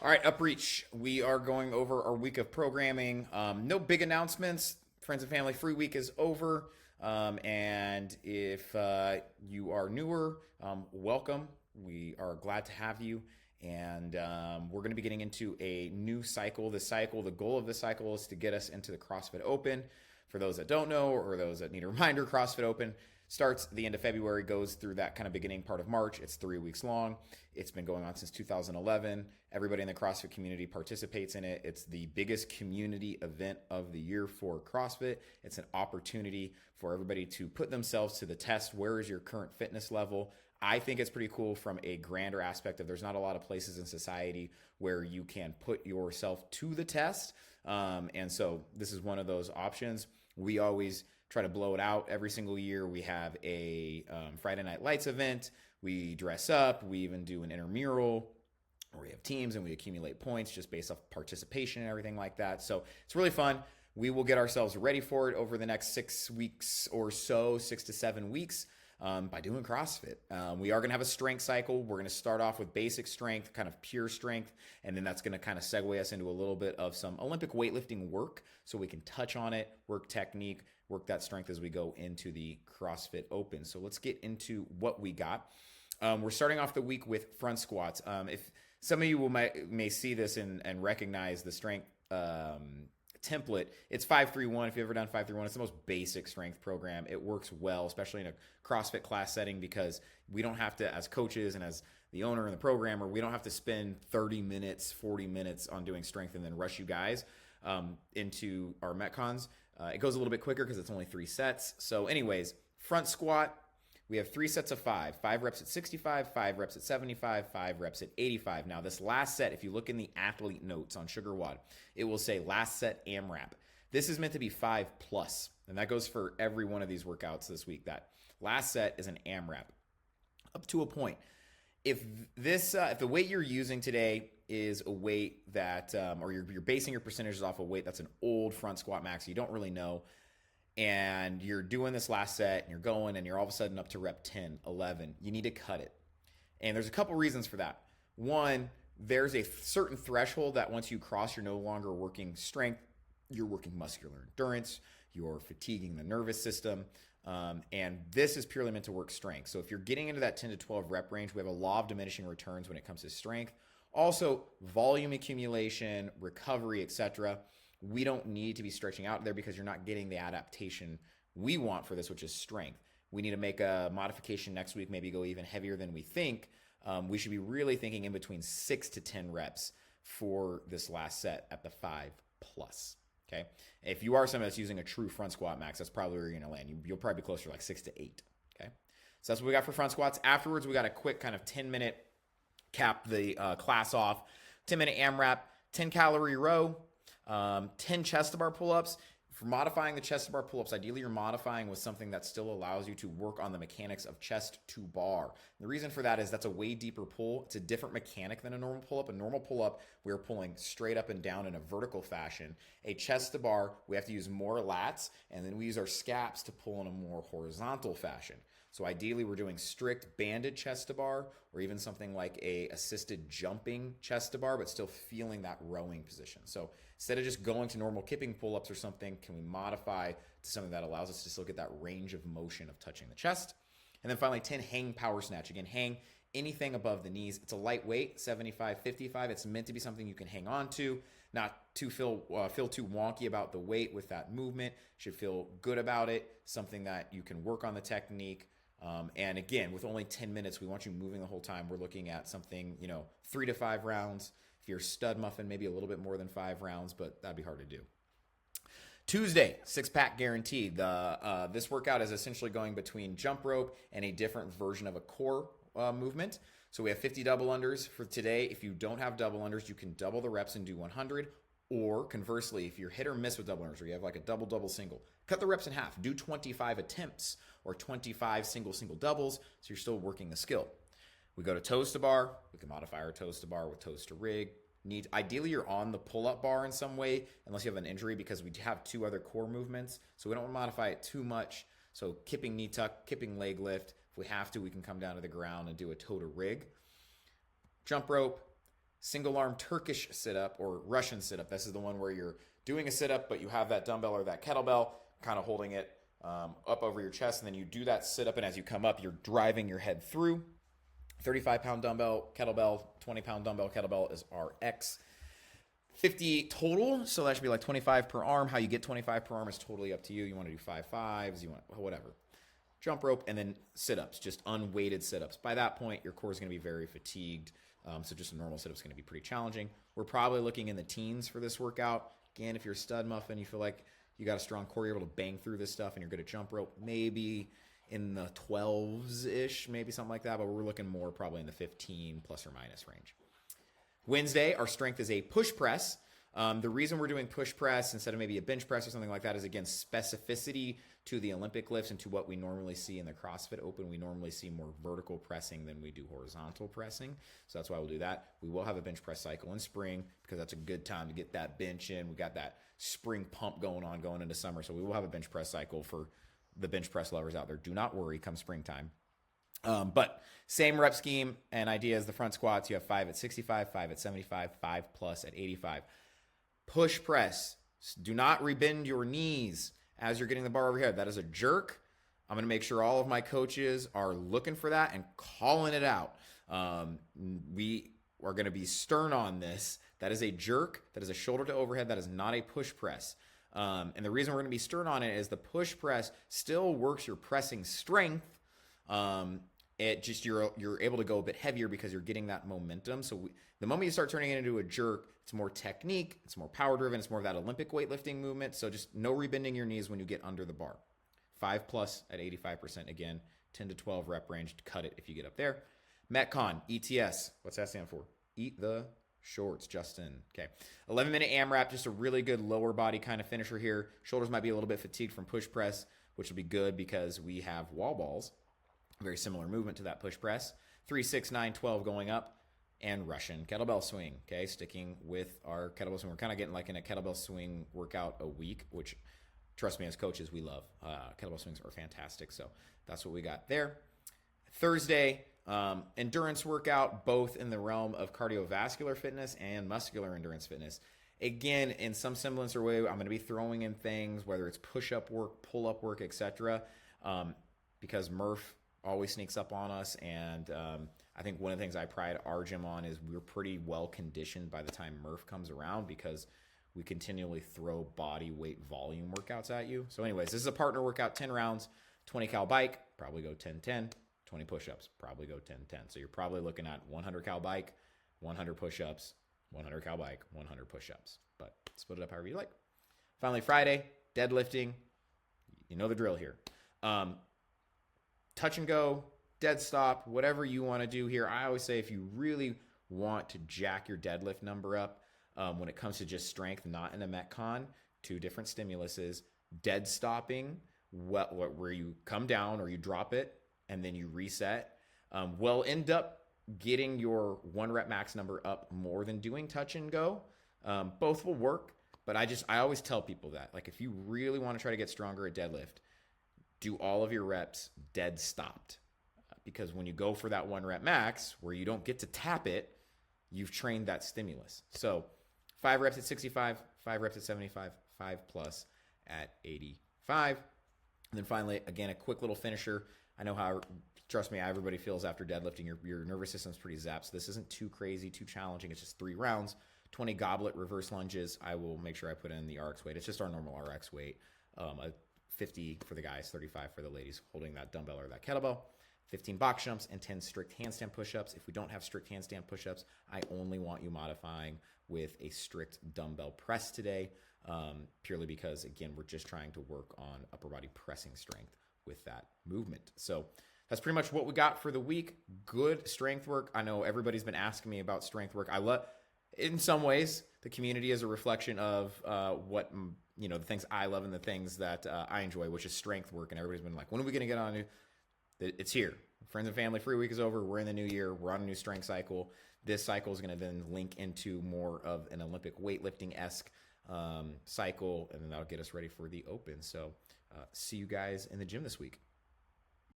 All right, Upreach. We are going over our week of programming. No big announcements. Friends and Family Free Week is over. And if you are newer, welcome. We are glad to have you. And we're going to be getting into a new cycle. The goal of this cycle is to get us into the CrossFit Open. For those that don't know or those that need a reminder, CrossFit Open starts the end of February, goes through that kind of beginning part of March. It's 3 weeks long. It's been going on since 2011. Everybody in the CrossFit community participates in it. It's the biggest community event of the year for CrossFit. It's an opportunity for everybody to put themselves to the test. Where is your current fitness level? I think it's pretty cool from a grander aspect of there's not a lot of places in society where you can put yourself to the test. And so this is one of those options. We always try to blow it out every single year. We have a Friday Night Lights event. We dress up. We even do an intramural where we have teams and we accumulate points just based off participation and everything like that. So it's really fun. We will get ourselves ready for it over the next 6 weeks or so, 6 to 7 weeks. By doing CrossFit. We are going to have a strength cycle. We're going to start off with basic strength, kind of pure strength, and then that's going to kind of segue us into a little bit of some Olympic weightlifting work so we can touch on it, work technique, work that strength as we go into the CrossFit Open. So let's get into what we got. We're starting off the week with front squats. If some of you may see this and recognize the strength template, it's 5-3-1. If you've ever done 5-3-1, it's the most basic strength program. It works well, especially in a CrossFit class setting, because we don't have to, as coaches and as the owner and the programmer, we don't have to spend 30 minutes, 40 minutes on doing strength and then rush you guys into our Metcons. It goes a little bit quicker because it's only 3 sets. So anyways, front squat, we have 3 sets of 5 reps at 65, 5 reps at 75, 5 reps at 85. Now this last set, if you look in the athlete notes on SugarWOD, it will say last set AMRAP. This is meant to be 5+, and that goes for every one of these workouts this week. That last set is an AMRAP up to a point. If the weight you're using today is a weight that, or you're basing your percentages off a weight that's an old front squat max, you don't really know, and you're doing this last set and you're going and you're all of a sudden up to rep 10, 11, you need to cut it. And there's a couple reasons for that. One, there's a certain threshold that once you cross, you're no longer working strength, you're working muscular endurance, you're fatiguing the nervous system. And this is purely meant to work strength. So if you're getting into that 10 to 12 rep range, we have a law of diminishing returns when it comes to strength. Also, volume accumulation, recovery, etc. We don't need to be stretching out there because you're not getting the adaptation we want for this, which is strength. We need to make a modification next week, maybe go even heavier than we think. We should be really thinking in between 6 to 10 reps for this last set at the 5+. Okay. If you are someone that's using a true front squat max, that's probably where you're going to land. You'll probably be closer to like 6 to 8. Okay. So that's what we got for front squats. Afterwards, we got a quick kind of 10-minute cap the class off. 10-minute AMRAP, 10-calorie row, 10 chest to bar pull-ups. For modifying the chest to bar pull-ups, ideally you're modifying with something that still allows you to work on the mechanics of chest to bar. And the reason for that is that's a way deeper pull. It's a different mechanic than a normal pull-up. A normal pull-up, we're pulling straight up and down in a vertical fashion. A chest to bar, we have to use more lats, and then we use our scaps to pull in a more horizontal fashion. So ideally, we're doing strict banded chest to bar, or even something like a assisted jumping chest to bar, but still feeling that rowing position. So instead of just going to normal kipping pull-ups or something, can we modify to something that allows us to still get that range of motion of touching the chest? And then finally, 10 hang power snatch. Again, hang anything above the knees. It's a lightweight, 75, 55. It's meant to be something you can hang on to, not to feel too wonky about the weight with that movement. Should feel good about it, something that you can work on the technique. And again, with only 10 minutes, we want you moving the whole time. We're looking at something, 3 to 5 rounds. If you're a stud muffin, maybe a little bit more than 5 rounds, but that'd be hard to do. Tuesday, 6-pack guaranteed. This workout is essentially going between jump rope and a different version of a core movement. So we have 50 double unders for today. If you don't have double unders, you can double the reps and do 100. Or conversely, if you're hit or miss with double unders, or you have like a double, double, single, cut the reps in half. Do 25 attempts or 25 single, single doubles, so you're still working the skill. We go to toes to bar. We can modify our toes to bar with toes to rig. Ideally, you're on the pull-up bar in some way, unless you have an injury, because we have 2 other core movements, so we don't want to modify it too much. So kipping knee tuck, kipping leg lift. If we have to, we can come down to the ground and do a toe to rig. Jump rope, single arm Turkish sit up or Russian sit up. This is the one where you're doing a sit up, but you have that dumbbell or that kettlebell kind of holding it up over your chest. And then you do that sit up. And as you come up, you're driving your head through. 35-pound dumbbell, kettlebell, 20-pound dumbbell, kettlebell is RX. 50 total, so that should be like 25 per arm. How you get 25 per arm is totally up to you. You want to do 5 5s, you want whatever. Jump rope, and then sit-ups, just unweighted sit-ups. By that point, your core is going to be very fatigued, so just a normal sit-up is going to be pretty challenging. We're probably looking in the teens for this workout. Again, if you're a stud muffin, you feel like you got a strong core, you're able to bang through this stuff, and you're good at jump rope, maybe in the 12s-ish, maybe something like that, but we're looking more probably in the 15 plus or minus range. Wednesday, our strength is a push press. The reason we're doing push press instead of maybe a bench press or something like that is, again, specificity to the Olympic lifts and to what we normally see in the CrossFit Open. We normally see more vertical pressing than we do horizontal pressing. So that's why we'll do that. We will have a bench press cycle in spring because that's a good time to get that bench in. We got that spring pump going into summer. So we will have a bench press cycle for the bench press lovers out there. Do not worry come springtime. But same rep scheme and idea as the front squats. You have 5 at 65, 5 at 75, 5 plus at 85. Push press. Do not rebend your knees as you're getting the bar overhead. That is a jerk. I'm going to make sure all of my coaches are looking for that and calling it out. We are going to be stern on this. That is a jerk. That is a shoulder to overhead. That is not a push press. And the reason we're going to be stern on it is the push press still works your pressing strength. It just you're able to go a bit heavier because you're getting that momentum. So the moment you start turning it into a jerk, it's more technique, it's more power driven, it's more of that Olympic weightlifting movement. So just no rebending your knees when you get under the bar. 5 plus at 85%, again, 10 to 12 rep range. Cut it if you get up there. Metcon, ETS, what's that stand for? Eat the shorts, Justin. Okay. 11-minute AMRAP, just a really good lower body kind of finisher here. Shoulders might be a little bit fatigued from push press, which will be good because we have wall balls. Very similar movement to that push press. 3, 6, 9, 12 going up. And Russian kettlebell swing. Okay, sticking with our kettlebell swing. We're kind of getting like in a kettlebell swing workout a week, which, trust me, as coaches, we love. Kettlebell swings are fantastic. So that's what we got there. Thursday, endurance workout, both in the realm of cardiovascular fitness and muscular endurance fitness. Again, in some semblance or way, I'm going to be throwing in things, whether it's push-up work, pull-up work, etc., because Murph always sneaks up on us, and I think one of the things I pride our gym on is we're pretty well conditioned by the time Murph comes around because we continually throw body weight volume workouts at you. So anyways, this is a partner workout, 10 rounds, 20 cal bike, probably go 10-10, 20 push-ups, probably go 10-10. So you're probably looking at 100 cal bike, 100 push-ups, 100 cal bike, 100 push-ups, but split it up however you like. Finally, Friday, deadlifting. You know the drill here. Touch and go, dead stop, whatever you want to do here. I always say if you really want to jack your deadlift number up when it comes to just strength, not in a Metcon, 2 different stimuluses, dead stopping, where you come down or you drop it and then you reset, will end up getting your 1 rep max number up more than doing touch and go. Both will work, but I always tell people that, like, if you really want to try to get stronger at deadlift, do all of your reps dead stopped. Because when you go for that 1 rep max, where you don't get to tap it, you've trained that stimulus. So 5 reps at 65, 5 reps at 75, 5 plus at 85. And then finally, again, a quick little finisher. I know how, trust me, everybody feels after deadlifting. Your nervous system's pretty zapped. So this isn't too crazy, too challenging. It's just 3 rounds, 20 goblet reverse lunges. I will make sure I put in the RX weight. It's just our normal RX weight. A 50 for the guys, 35 for the ladies, holding that dumbbell or that kettlebell. 15 box jumps and 10 strict handstand push-ups. If we don't have strict handstand push-ups, I only want you modifying with a strict dumbbell press today, purely because, again, we're just trying to work on upper body pressing strength with that movement. So that's pretty much what we got for the week. Good strength work. I know everybody's been asking me about strength work. In some ways, the community is a reflection of what, the things I love and the things that I enjoy, which is strength work. And everybody's been like, when are we going to get on it? It's here. Friends and Family Free Week is over. We're in the new year. We're on a new strength cycle. This cycle is going to then link into more of an Olympic weightlifting-esque cycle, and then that'll get us ready for the Open. So see you guys in the gym this week.